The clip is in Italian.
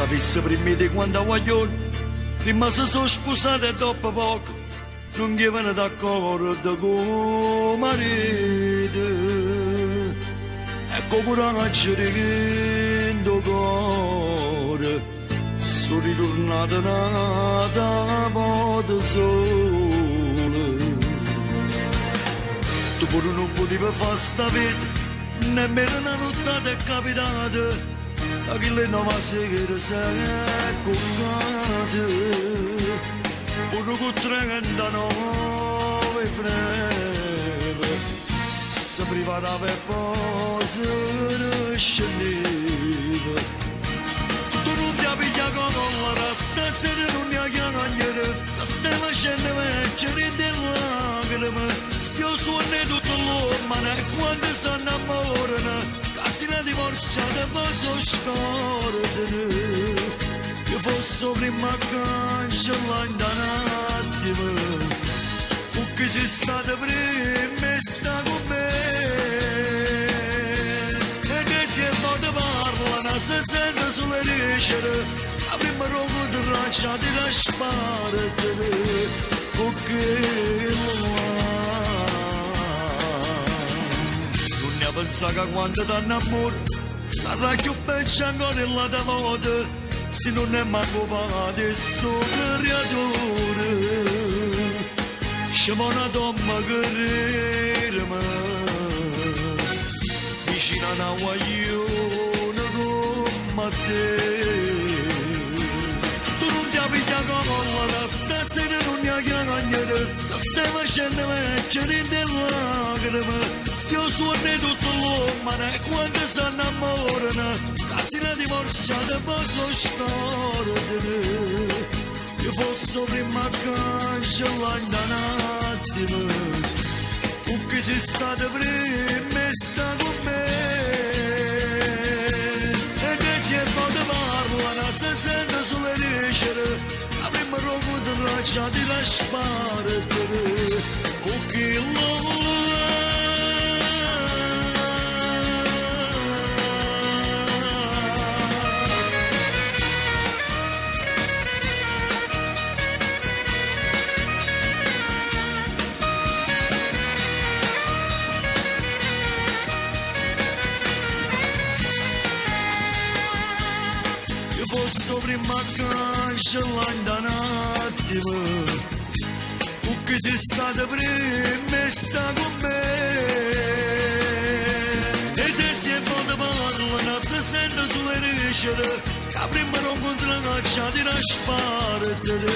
sapesse prima di quando guaglione, prima si sono sposati e dopo poco non gli d'accordo con marito. E con coraggio di cuore sono ritornato nata volta sola. Tu pure non potevi fare sta vita, nemmeno una notte è capitata, da che le 9 sera sei accordata, pure con 39 freme, si preparava e poi se ne scendeva. Tu non ti piglia con la rasta, stasera non ne ha chiamato, ti stai facendo leggere delle lacrime, se io suono tutto l'uomo e quando si innamorano, quasi la divorziata e poi sono scordate. Che fosse prima cancellare da un attimo, perché sei stata prima e sta con me. E che si è morta parlano, si sente sulle ricette, la prima roba di raccia ti lascia sparare, perché non ne pensa che quando ti innamori sarà più peggio ancora nella tua moda. Se non è manco pagate sto creatore, c'è una donna che rima vicino a una guaglione come te. Tu non ti piglia come la stasera non ne ha chiamato, ti stai facendo leggere delle lacrime, se io suono tutto l'uomo e quando si innamorano, quasi la divorziata e poi sono scordate. Che fosse prima cancellare da un attimo, perché sei stata prima e sta con me. E che si è fatto parlare, si sente sulle ricette, la prima roba di raccia ti lascia sparare, perché fosse prima cancellare da un attimo, perché sei stata prima e sta con me. E te si è fatto parlare, si sente sulle ricette, la prima non contra la caccia di lasciare, perché